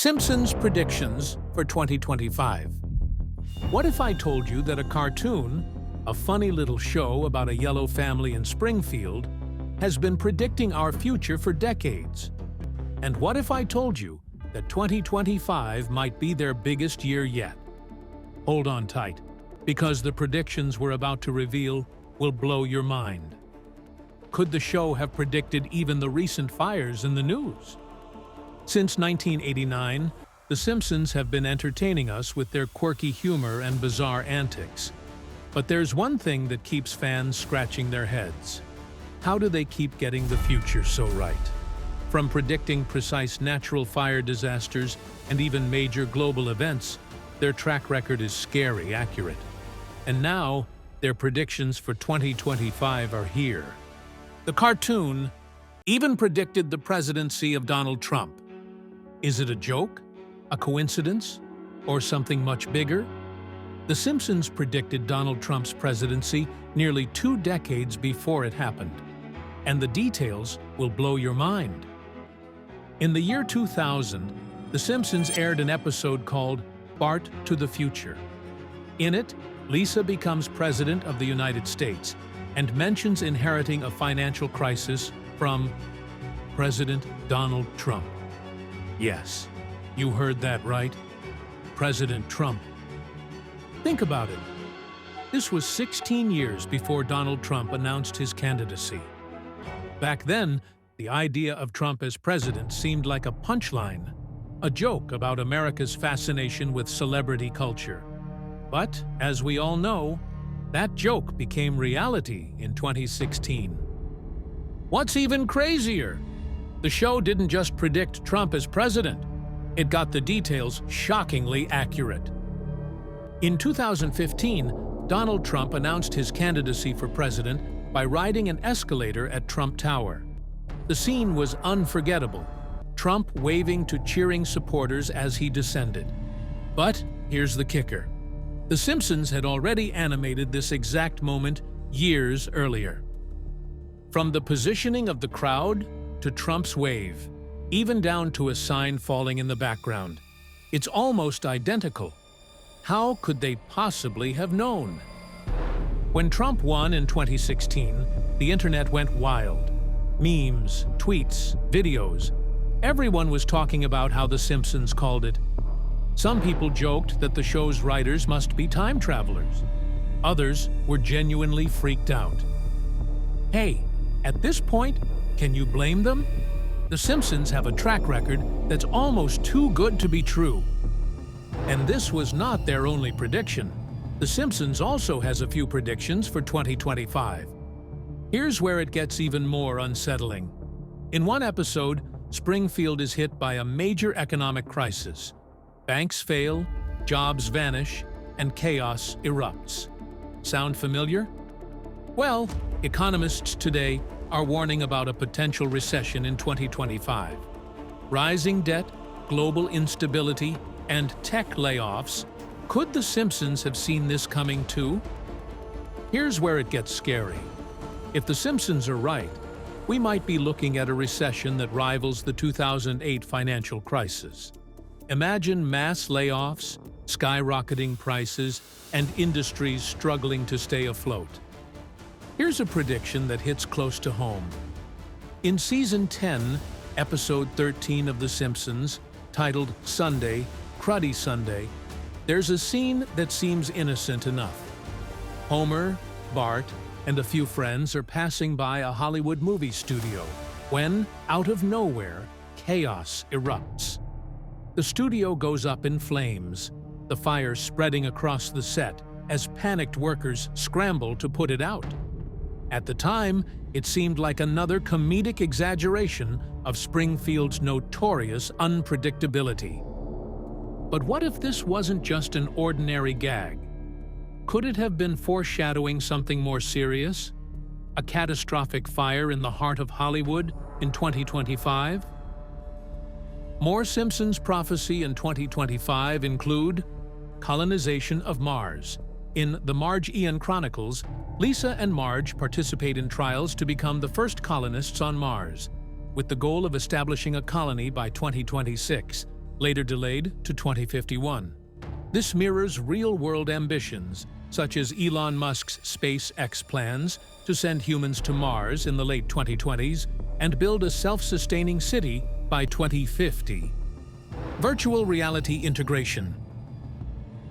Simpsons predictions for 2025. What if I told you that a cartoon, a funny little show about a yellow family in Springfield, has been predicting our future for decades? And what if I told you that 2025 might be their biggest year yet? Hold on tight, because the predictions we're about to reveal will blow your mind. Could the show have predicted even the recent fires in the news? Since 1989, The Simpsons have been entertaining us with their quirky humor and bizarre antics. But there's one thing that keeps fans scratching their heads. How do they keep getting the future so right? From predicting precise natural fire disasters and even major global events, their track record is scary accurate. And now, their predictions for 2025 are here. The cartoon even predicted the presidency of Donald Trump. Is it a joke, a coincidence, or something much bigger? The Simpsons predicted Donald Trump's presidency nearly 2 decades before it happened, and the details will blow your mind. In the year 2000, The Simpsons aired an episode called Bart to the Future. In it, Lisa becomes president of the United States and mentions inheriting a financial crisis from President Donald Trump. Yes, you heard that right. President Trump. Think about it. This was 16 years before Donald Trump announced his candidacy. Back then, the idea of Trump as president seemed like a punchline, a joke about America's fascination with celebrity culture. But, as we all know, that joke became reality in 2016. What's even crazier? The show didn't just predict Trump as president. It got the details shockingly accurate. In 2015, Donald Trump announced his candidacy for president by riding an escalator at Trump Tower. The scene was unforgettable, Trump waving to cheering supporters as he descended. But here's the kicker. The Simpsons had already animated this exact moment years earlier. From the positioning of the crowd to Trump's wave, even down to a sign falling in the background, it's almost identical. How could they possibly have known? When Trump won in 2016, the internet went wild. Memes, tweets, videos. Everyone was talking about how The Simpsons called it. Some people joked that the show's writers must be time travelers. Others were genuinely freaked out. Hey, at this point, can you blame them? The Simpsons have a track record that's almost too good to be true. And this was not their only prediction. The Simpsons also has a few predictions for 2025. Here's where it gets even more unsettling. In one episode, Springfield is hit by a major economic crisis. Banks fail, jobs vanish, and chaos erupts. Sound familiar? Well, economists today are warning about a potential recession in 2025. Rising debt, global instability, and tech layoffs. Could The Simpsons have seen this coming too? Here's where it gets scary. If The Simpsons are right, we might be looking at a recession that rivals the 2008 financial crisis. Imagine mass layoffs, skyrocketing prices, and industries struggling to stay afloat. Here's a prediction that hits close to home. In Season 10, Episode 13 of The Simpsons, titled Sunday, Cruddy Sunday, there's a scene that seems innocent enough. Homer, Bart, and a few friends are passing by a Hollywood movie studio when, out of nowhere, chaos erupts. The studio goes up in flames, the fire spreading across the set as panicked workers scramble to put it out. At the time, it seemed like another comedic exaggeration of Springfield's notorious unpredictability. But what if this wasn't just an ordinary gag? Could it have been foreshadowing something more serious? A catastrophic fire in the heart of Hollywood in 2025? More Simpsons prophecy in 2025 include colonization of Mars. In the Marge Ian Chronicles, Lisa and Marge participate in trials to become the first colonists on Mars. With the goal of establishing a colony by 2026, later delayed to 2051. This mirrors real-world ambitions, such as Elon Musk's SpaceX plans to send humans to Mars in the late 2020s and build a self-sustaining city by 2050. Virtual reality integration.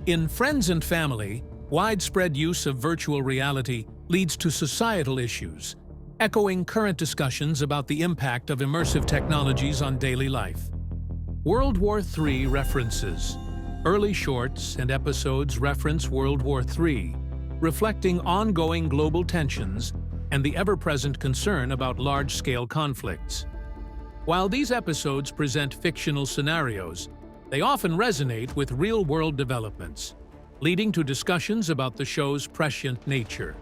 In Friends and Family, widespread use of virtual reality leads to societal issues, echoing current discussions about the impact of immersive technologies on daily life. World War III references. Early shorts and episodes reference World War III, reflecting ongoing global tensions and the ever-present concern about large-scale conflicts. While these episodes present fictional scenarios, they often resonate with real-world developments, leading to discussions about the show's prescient nature.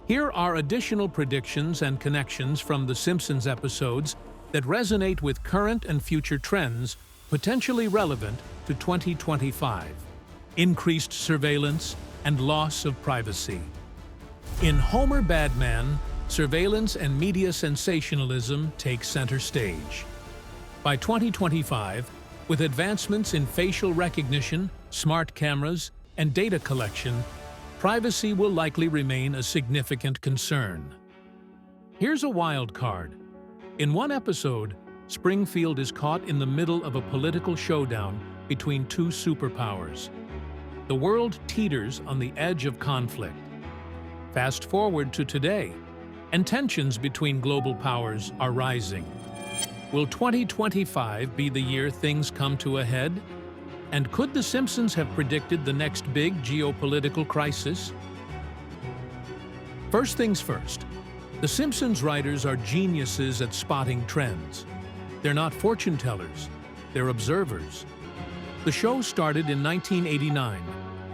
Here are additional predictions and connections from the Simpsons episodes that resonate with current and future trends potentially relevant to 2025. Increased surveillance and loss of privacy. In Homer Badman, surveillance and media sensationalism take center stage. By 2025, with advancements in facial recognition, smart cameras, and data collection, privacy will likely remain a significant concern. Here's a wild card. In one episode, Springfield is caught in the middle of a political showdown between two superpowers. The world teeters on the edge of conflict. Fast forward to today, and tensions between global powers are rising. Will 2025 be the year things come to a head? And could The Simpsons have predicted the next big geopolitical crisis? First things first, The Simpsons writers are geniuses at spotting trends. They're not fortune tellers, they're observers. The show started in 1989,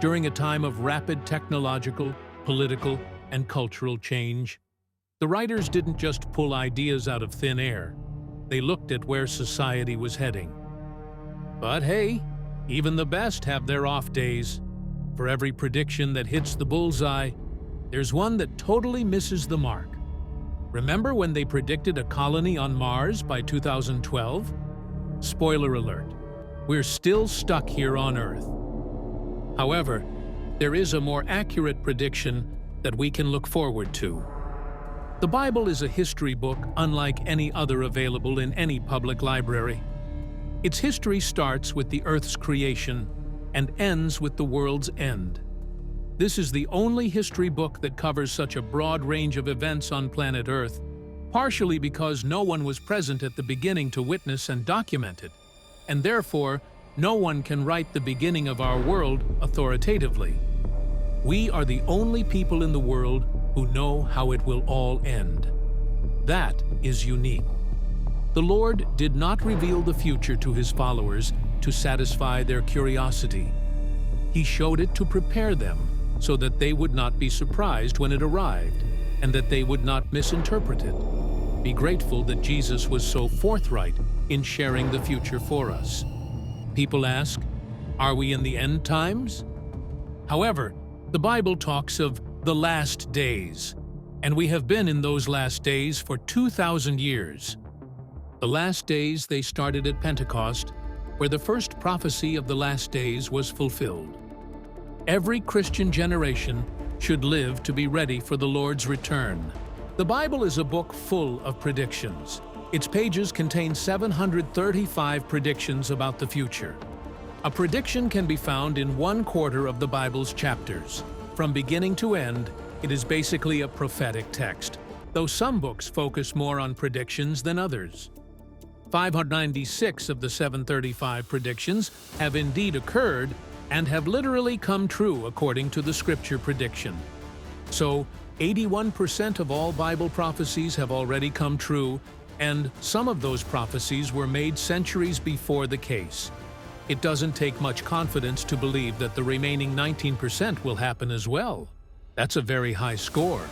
during a time of rapid technological, political, and cultural change. The writers didn't just pull ideas out of thin air. They looked at where society was heading. But hey, even the best have their off days. For every prediction that hits the bullseye, there's one that totally misses the mark. Remember when they predicted a colony on Mars by 2012? Spoiler alert, we're still stuck here on Earth. However, there is a more accurate prediction that we can look forward to. The Bible is a history book unlike any other available in any public library. Its history starts with the Earth's creation and ends with the world's end. This is the only history book that covers such a broad range of events on planet Earth, partially because no one was present at the beginning to witness and document it, and therefore, no one can write the beginning of our world authoritatively. We are the only people in the world who know how it will all end. That is unique. The Lord did not reveal the future to his followers to satisfy their curiosity. He showed it to prepare them so that they would not be surprised when it arrived and that they would not misinterpret it. Be grateful that Jesus was so forthright in sharing the future for us. People ask, are we in the end times? However, the Bible talks of the last days, and we have been in those last days for 2,000 years. The last days, they started at Pentecost, where the first prophecy of the last days was fulfilled. Every Christian generation should live to be ready for the Lord's return. The Bible is a book full of predictions. Its pages contain 735 predictions about the future. A prediction can be found in 1/4 of the Bible's chapters. From beginning to end, it is basically a prophetic text, though some books focus more on predictions than others. 596 of the 735 predictions have indeed occurred and have literally come true according to the scripture prediction. So, 81% of all Bible prophecies have already come true, and some of those prophecies were made centuries before the case. It doesn't take much confidence to believe that the remaining 19% will happen as well. That's a very high score.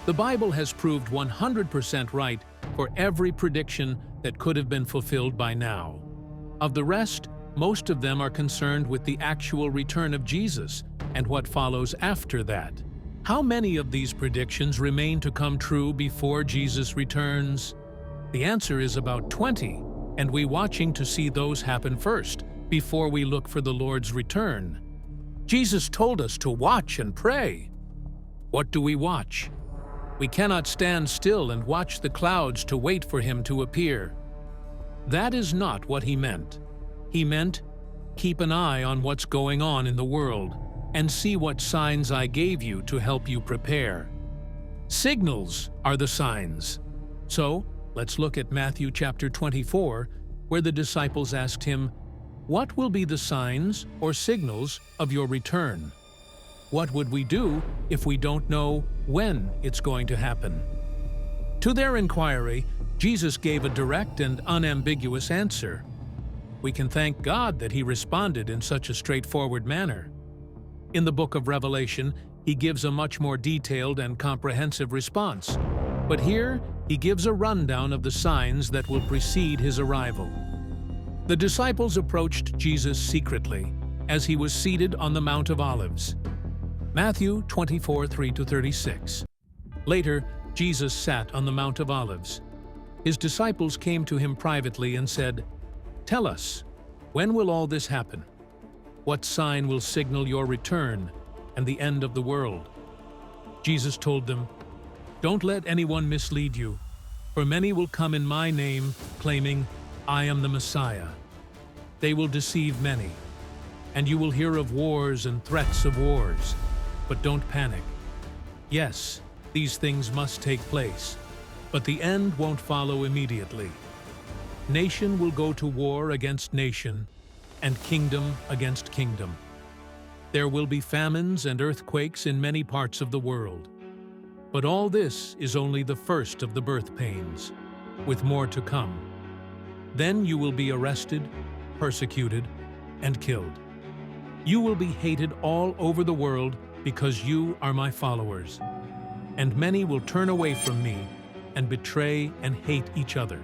The Bible has proved 100% right for every prediction that could have been fulfilled by now. Of the rest, most of them are concerned with the actual return of Jesus and what follows after that. How many of these predictions remain to come true before Jesus returns? The answer is about 20, and we're watching to see those happen first, before we look for the Lord's return. Jesus told us to watch and pray. What do we watch? We cannot stand still and watch the clouds to wait for him to appear. That is not what he meant. He meant, keep an eye on what's going on in the world and see what signs I gave you to help you prepare. Signals are the signs. So, let's look at Matthew chapter 24, where the disciples asked him, "What will be the signs or signals of your return?" What would we do if we don't know when it's going to happen? To their inquiry, Jesus gave a direct and unambiguous answer. We can thank God that he responded in such a straightforward manner. In the book of Revelation, he gives a much more detailed and comprehensive response. But here, he gives a rundown of the signs that will precede his arrival. The disciples approached Jesus secretly as he was seated on the Mount of Olives. Matthew 24, 3-36. Later, Jesus sat on the Mount of Olives. His disciples came to him privately and said, "Tell us, when will all this happen? What sign will signal your return and the end of the world?" Jesus told them, "Don't let anyone mislead you, for many will come in my name, claiming, 'I am the Messiah.' They will deceive many, and you will hear of wars and threats of wars. But don't panic. Yes, these things must take place, but the end won't follow immediately. Nation will go to war against nation, and kingdom against kingdom. There will be famines and earthquakes in many parts of the world. But all this is only the first of the birth pains, with more to come. Then you will be arrested, persecuted, and killed. You will be hated all over the world because you are my followers. And many will turn away from me and betray and hate each other.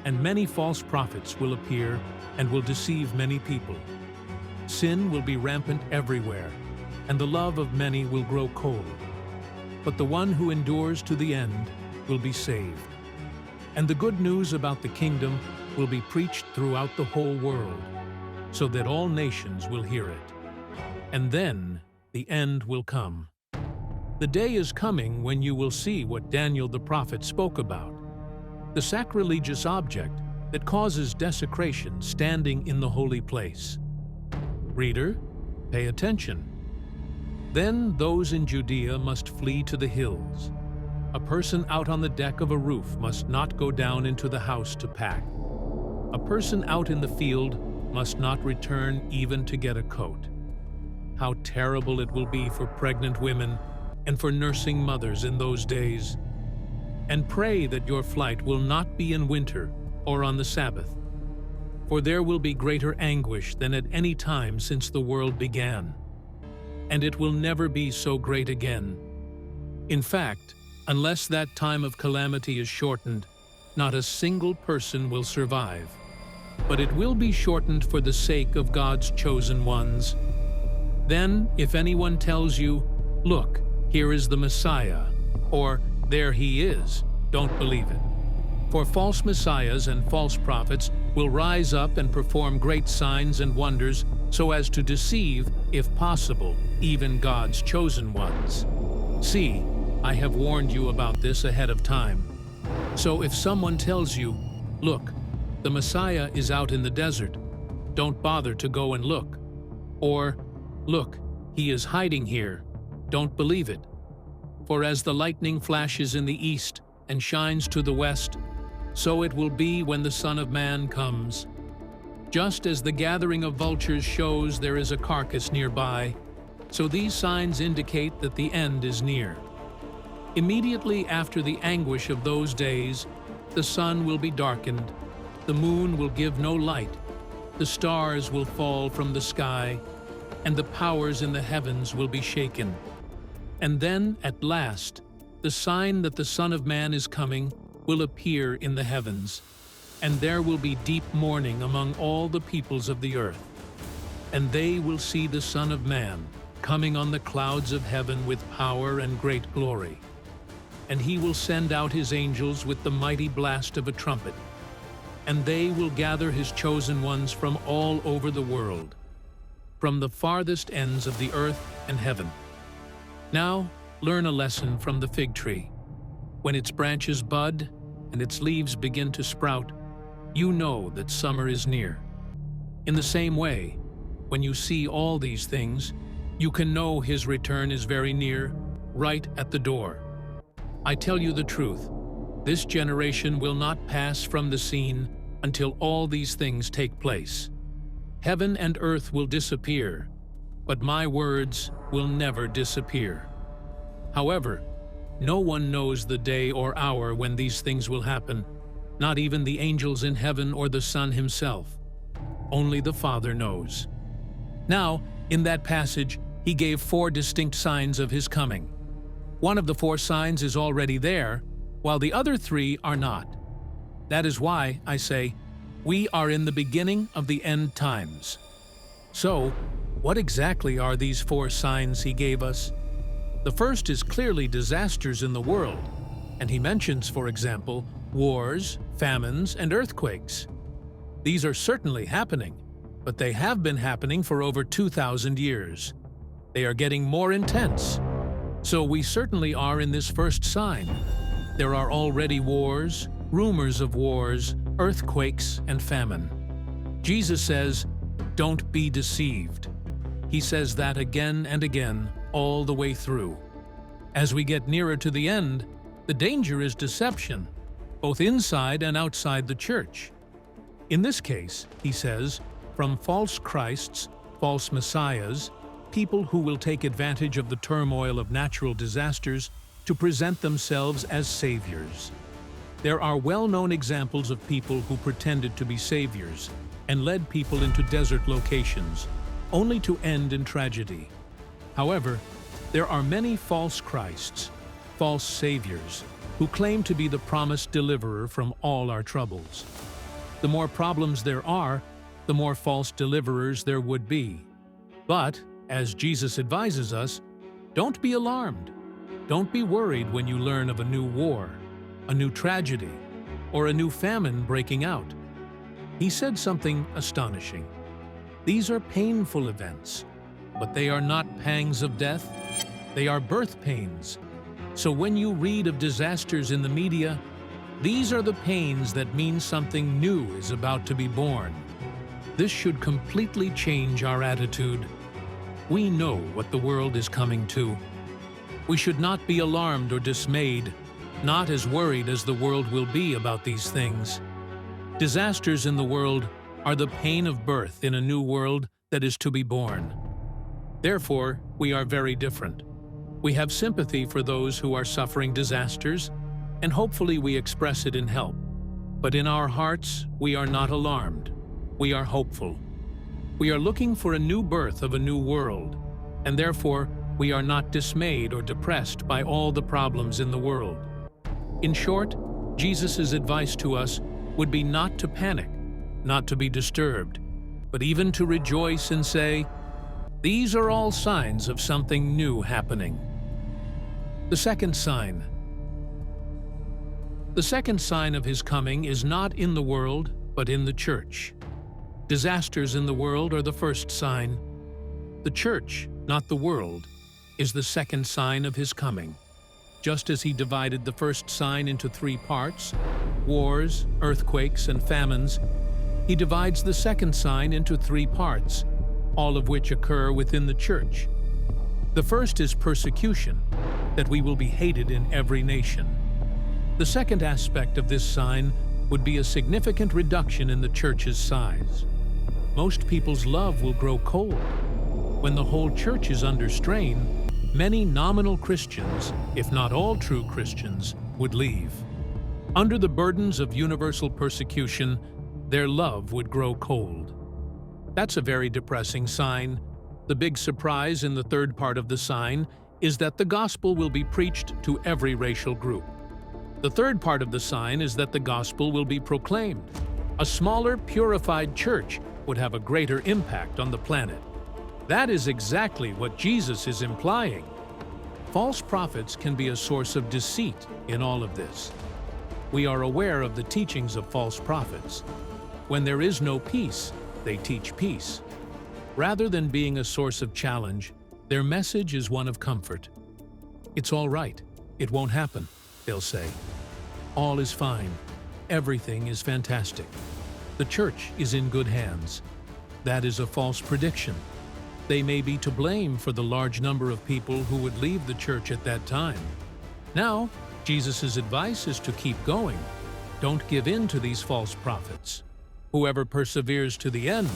And many false prophets will appear and will deceive many people. Sin will be rampant everywhere, and the love of many will grow cold. But the one who endures to the end will be saved. And the good news about the kingdom will be preached throughout the whole world, so that all nations will hear it. And then the end will come. The day is coming when you will see what Daniel the prophet spoke about, the sacrilegious object that causes desecration standing in the holy place. Reader, pay attention. Then those in Judea must flee to the hills. A person out on the deck of a roof must not go down into the house to pack. A person out in the field must not return even to get a coat. How terrible it will be for pregnant women and for nursing mothers in those days. And pray that your flight will not be in winter or on the Sabbath, for there will be greater anguish than at any time since the world began, and it will never be so great again. In fact, unless that time of calamity is shortened, not a single person will survive. But it will be shortened for the sake of God's chosen ones. Then, if anyone tells you, 'Look, here is the Messiah,' or 'There he is,' don't believe it. For false messiahs and false prophets will rise up and perform great signs and wonders so as to deceive, if possible, even God's chosen ones. See, I have warned you about this ahead of time. So if someone tells you, 'Look, the Messiah is out in the desert,' don't bother to go and look. Or, 'Look, he is hiding here,' don't believe it. For as the lightning flashes in the east and shines to the west, so it will be when the Son of Man comes. Just as the gathering of vultures shows there is a carcass nearby, so these signs indicate that the end is near. Immediately after the anguish of those days, the sun will be darkened, the moon will give no light, the stars will fall from the sky, and the powers in the heavens will be shaken. And then, at last, the sign that the Son of Man is coming will appear in the heavens, and there will be deep mourning among all the peoples of the earth. And they will see the Son of Man coming on the clouds of heaven with power and great glory. And he will send out his angels with the mighty blast of a trumpet, and they will gather his chosen ones from all over the world, from the farthest ends of the earth and heaven. Now, learn a lesson from the fig tree. When its branches bud and its leaves begin to sprout, you know that summer is near. In the same way, when you see all these things, you can know his return is very near, right at the door. I tell you the truth, this generation will not pass from the scene until all these things take place. Heaven and earth will disappear, but my words will never disappear. However, no one knows the day or hour when these things will happen, not even the angels in heaven or the Son himself. Only the Father knows. Now, in that passage, he gave 4 distinct signs of his coming. One of the 4 signs is already there, while the other 3 are not. That is why, I say, we are in the beginning of the end times. So, what exactly are these 4 signs he gave us? The first is clearly disasters in the world, and he mentions, for example, wars, famines, and earthquakes. These are certainly happening, but they have been happening for over 2,000 years. They are getting more intense. So we certainly are in this first sign. There are already wars, rumors of wars, earthquakes, and famine. Jesus says, "Don't be deceived." He says that again and again, all the way through. As we get nearer to the end, the danger is deception, both inside and outside the church. In this case, he says, from false Christs, false messiahs, people who will take advantage of the turmoil of natural disasters to present themselves as saviors. There are well-known examples of people who pretended to be saviors and led people into desert locations, only to end in tragedy. However, there are many false Christs, false saviors, who claim to be the promised deliverer from all our troubles. The more problems there are, the more false deliverers there would be. But, as Jesus advises us, don't be alarmed. Don't be worried when you learn of a new war, a new tragedy, or a new famine breaking out. He said something astonishing. These are painful events, but they are not pangs of death, they are birth pains. So when you read of disasters in the media, these are the pains that mean something new is about to be born. This should completely change our attitude. We know what the world is coming to. We should not be alarmed or dismayed, not as worried as the world will be about these things. Disasters in the world are the pain of birth in a new world that is to be born. Therefore, we are very different. We have sympathy for those who are suffering disasters, and hopefully we express it in help. But in our hearts, we are not alarmed. We are hopeful. We are looking for a new birth of a new world, and therefore we are not dismayed or depressed by all the problems in the world. In short, Jesus' advice to us would be not to panic, not to be disturbed, but even to rejoice and say, "These are all signs of something new happening." The second sign. The second sign of his coming is not in the world, but in the church. Disasters in the world are the first sign. The church, not the world, is the second sign of his coming. Just as he divided the first sign into 3 parts, wars, earthquakes, and famines, he divides the second sign into 3 parts, all of which occur within the church. The first is persecution, that we will be hated in every nation. The second aspect of this sign would be a significant reduction in the church's size. Most people's love will grow cold. When the whole church is under strain, many nominal Christians, if not all true Christians, would leave. Under the burdens of universal persecution, their love would grow cold. That's a very depressing sign. The big surprise in the third part of the sign is that the gospel will be preached to every racial group. The third part of the sign is that the gospel will be proclaimed. A smaller, purified church would have a greater impact on the planet. That is exactly what Jesus is implying. False prophets can be a source of deceit in all of this. We are aware of the teachings of false prophets. When there is no peace, they teach peace. Rather than being a source of challenge, their message is one of comfort. It's all right. It won't happen, they'll say. All is fine. Everything is fantastic. The church is in good hands. That is a false prediction. They may be to blame for the large number of people who would leave the church at that time. Now, Jesus' advice is to keep going. Don't give in to these false prophets. Whoever perseveres to the end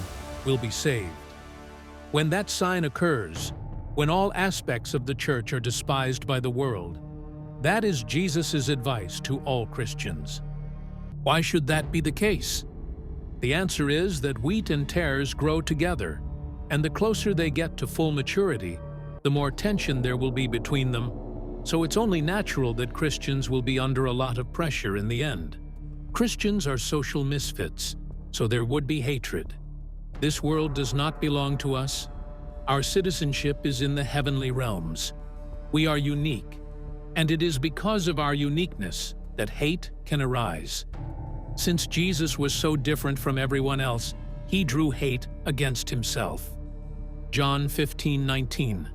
will be saved. When that sign occurs, when all aspects of the church are despised by the world, that is Jesus' advice to all Christians. Why should that be the case? The answer is that wheat and tares grow together, and the closer they get to full maturity, the more tension there will be between them, so it's only natural that Christians will be under a lot of pressure in the end. Christians are social misfits, so there would be hatred. This world does not belong to us. Our citizenship is in the heavenly realms. We are unique, and it is because of our uniqueness that hate can arise. Since Jesus was so different from everyone else, he drew hate against himself. John 15:19.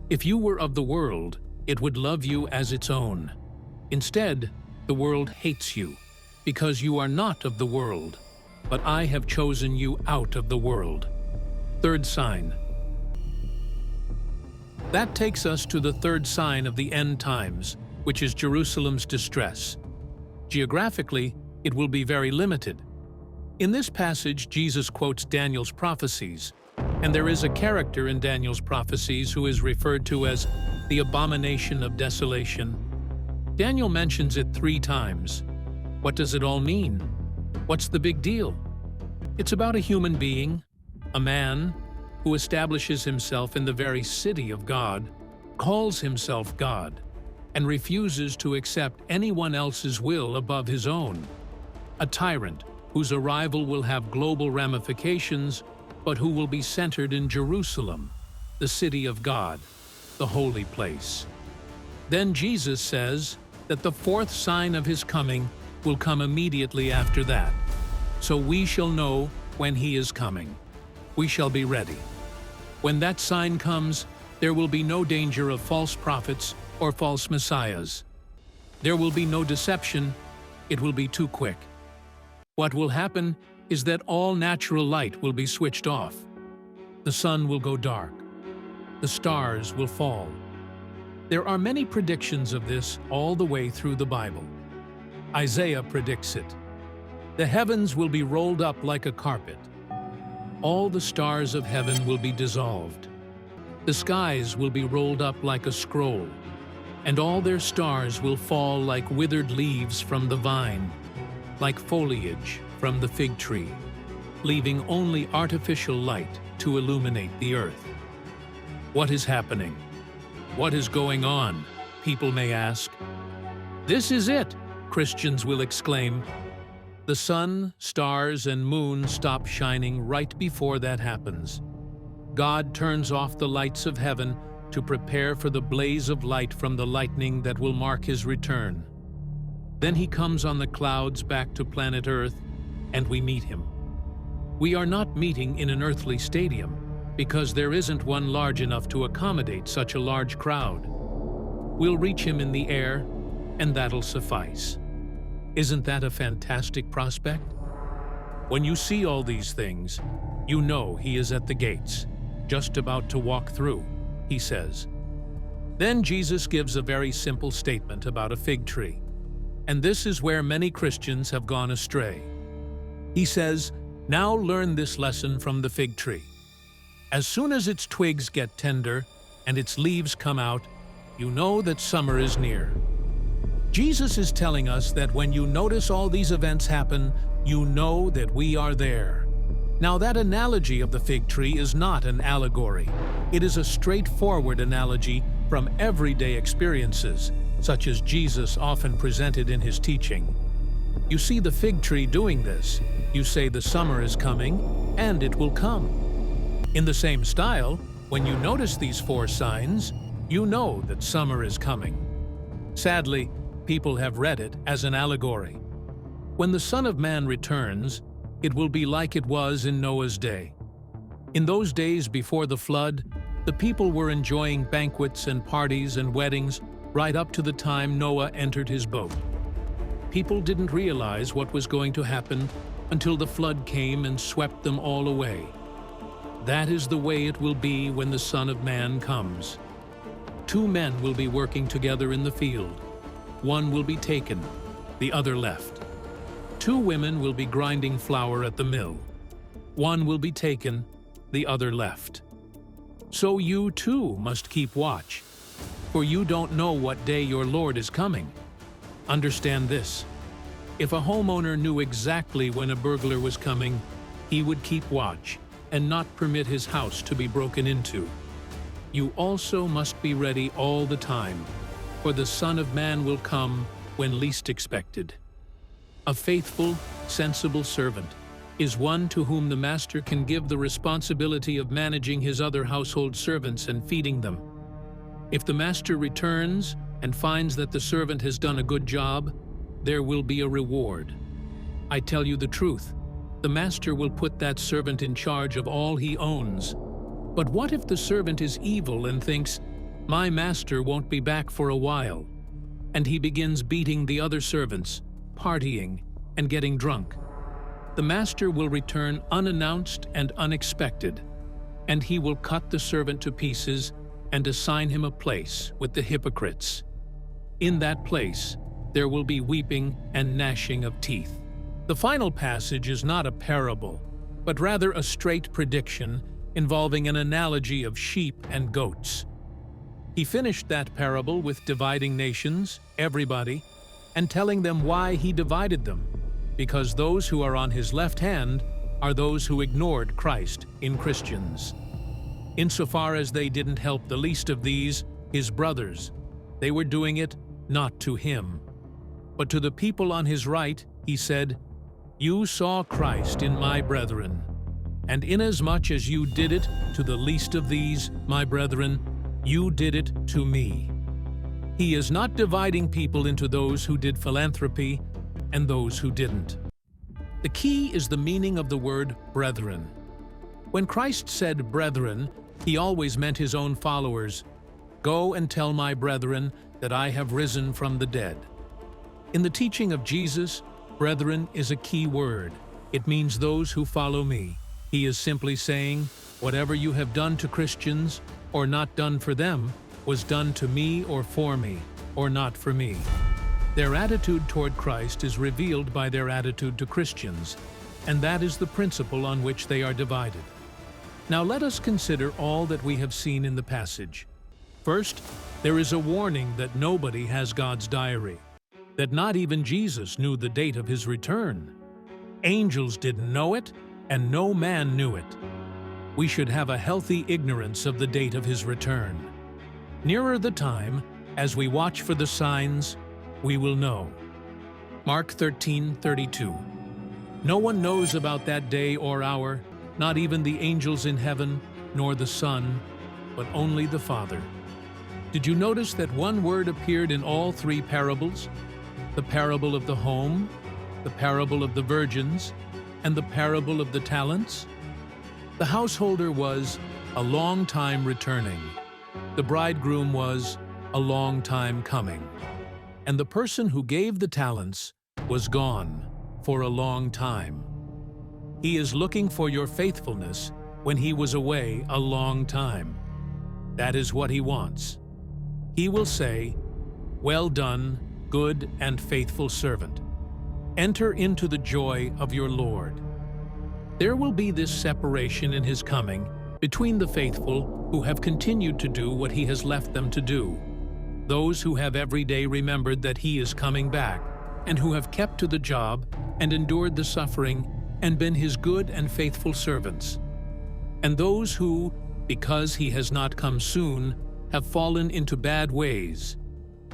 If you were of the world, it would love you as its own. Instead, the world hates you, because you are not of the world, but I have chosen you out of the world. Third sign. That takes us to the third sign of the end times, which is Jerusalem's distress. Geographically, it will be very limited. In this passage, Jesus quotes Daniel's prophecies, and there is a character in Daniel's prophecies who is referred to as the abomination of desolation. Daniel mentions it 3 times. What does it all mean? What's the big deal? It's about a human being, a man, who establishes himself in the very city of God, calls himself God, and refuses to accept anyone else's will above his own. A tyrant whose arrival will have global ramifications, but who will be centered in Jerusalem, the city of God, the holy place. Then Jesus says that the 4th sign of his coming will come immediately after that. So we shall know when he is coming. We shall be ready. When that sign comes, there will be no danger of false prophets or false messiahs. There will be no deception. It will be too quick. What will happen is that all natural light will be switched off. The sun will go dark. The stars will fall. There are many predictions of this all the way through the Bible. Isaiah predicts it. The heavens will be rolled up like a carpet. All the stars of heaven will be dissolved. The skies will be rolled up like a scroll, and all their stars will fall like withered leaves from the vine, like foliage from the fig tree, leaving only artificial light to illuminate the earth. What is happening? What is going on? People may ask. This is it, Christians will exclaim. The sun, stars, and moon stop shining right before that happens. God turns off the lights of heaven to prepare for the blaze of light from the lightning that will mark his return. Then he comes on the clouds back to planet Earth, and we meet him. We are not meeting in an earthly stadium, because there isn't one large enough to accommodate such a large crowd. We'll reach him in the air, and that'll suffice. Isn't that a fantastic prospect? When you see all these things, you know he is at the gates, just about to walk through, he says. Then Jesus gives a very simple statement about a fig tree. And this is where many Christians have gone astray. He says, "Now learn this lesson from the fig tree. As soon as its twigs get tender and its leaves come out, you know that summer is near." Jesus is telling us that when you notice all these events happen, you know that we are there. Now, that analogy of the fig tree is not an allegory. It is a straightforward analogy from everyday experiences, such as Jesus often presented in his teaching. You see the fig tree doing this. You say the summer is coming, and it will come. In the same style, when you notice these 4 signs, you know that summer is coming. Sadly, People have read it as an allegory. When the Son of Man returns, it will be like it was in Noah's day. In those days before the flood, the people were enjoying banquets and parties and weddings right up to the time Noah entered his boat. People didn't realize what was going to happen until the flood came and swept them all away. That is the way it will be when the Son of Man comes. 2 men will be working together in the field. One will be taken, the other left. 2 women will be grinding flour at the mill. One will be taken, the other left. So you too must keep watch, for you don't know what day your Lord is coming. Understand this: if a homeowner knew exactly when a burglar was coming, he would keep watch and not permit his house to be broken into. You also must be ready all the time, for the Son of Man will come when least expected. A faithful, sensible servant is one to whom the master can give the responsibility of managing his other household servants and feeding them. If the master returns and finds that the servant has done a good job, there will be a reward. I tell you the truth, the master will put that servant in charge of all he owns. But what if the servant is evil and thinks, "My master won't be back for a while," and he begins beating the other servants, partying, and getting drunk? The master will return unannounced and unexpected, and he will cut the servant to pieces and assign him a place with the hypocrites. In that place, there will be weeping and gnashing of teeth. The final passage is not a parable, but rather a straight prediction involving an analogy of sheep and goats. He finished that parable with dividing nations, everybody, and telling them why he divided them, because those who are on his left hand are those who ignored Christ in Christians. Insofar as they didn't help the least of these, his brothers, they were doing it not to him. But to the people on his right, he said, "You saw Christ in my brethren, and inasmuch as you did it to the least of these, my brethren, you did it to me." He is not dividing people into those who did philanthropy and those who didn't. The key is the meaning of the word brethren. When Christ said brethren, he always meant his own followers. "Go and tell my brethren that I have risen from the dead." In the teaching of Jesus, brethren is a key word. It means those who follow me. He is simply saying, whatever you have done to Christians or not done for them was done to me or for me, or not for me. Their attitude toward Christ is revealed by their attitude to Christians, and that is the principle on which they are divided. Now let us consider all that we have seen in the passage. First, there is a warning that nobody has God's diary, that not even Jesus knew the date of his return. Angels didn't know it, and no man knew it. We should have a healthy ignorance of the date of his return. Nearer the time, as we watch for the signs, we will know. Mark 13:32. No one knows about that day or hour, not even the angels in heaven, nor the Son, but only the Father. Did you notice that one word appeared in all 3 parables? The parable of the home, the parable of the virgins, and the parable of the talents? The householder was a long time returning. The bridegroom was a long time coming. And the person who gave the talents was gone for a long time. He is looking for your faithfulness when he was away a long time. That is what he wants. He will say, "Well done, good and faithful servant. Enter into the joy of your Lord." There will be this separation in his coming between the faithful who have continued to do what he has left them to do, those who have every day remembered that he is coming back, and who have kept to the job and endured the suffering and been his good and faithful servants, and those who, because he has not come soon, have fallen into bad ways.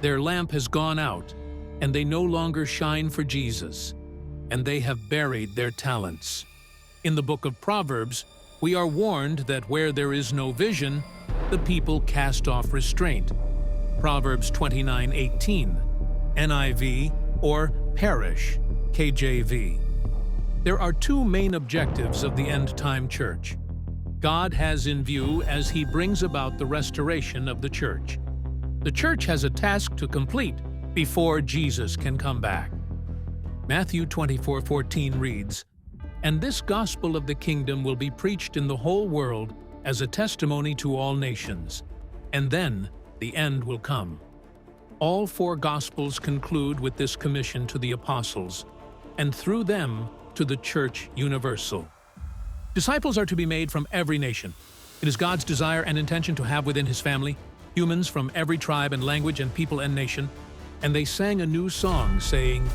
Their lamp has gone out, and they no longer shine for Jesus, and they have buried their talents. In the book of Proverbs, we are warned that where there is no vision, the people cast off restraint. Proverbs 29:18. NIV, or perish, KJV. There are two main objectives of the end-time church. God has in view as He brings about the restoration of the church. The church has a task to complete before Jesus can come back. Matthew 24:14 reads, "And this gospel of the kingdom will be preached in the whole world as a testimony to all nations, and then the end will come." All four Gospels conclude with this commission to the apostles, and through them to the Church universal. Disciples are to be made from every nation. It is God's desire and intention to have within His family humans from every tribe and language and people and nation, and they sang a new song, saying,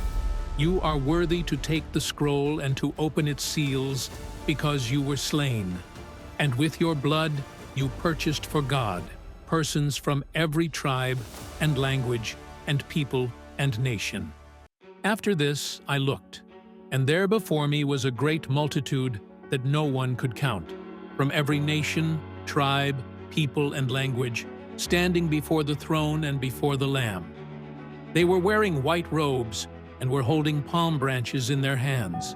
"You are worthy to take the scroll and to open its seals, because you were slain, and with your blood you purchased for God persons from every tribe and language and people and nation." After this I looked, and there before me was a great multitude that no one could count, from every nation, tribe, people, and language, standing before the throne and before the Lamb. They were wearing white robes and were holding palm branches in their hands,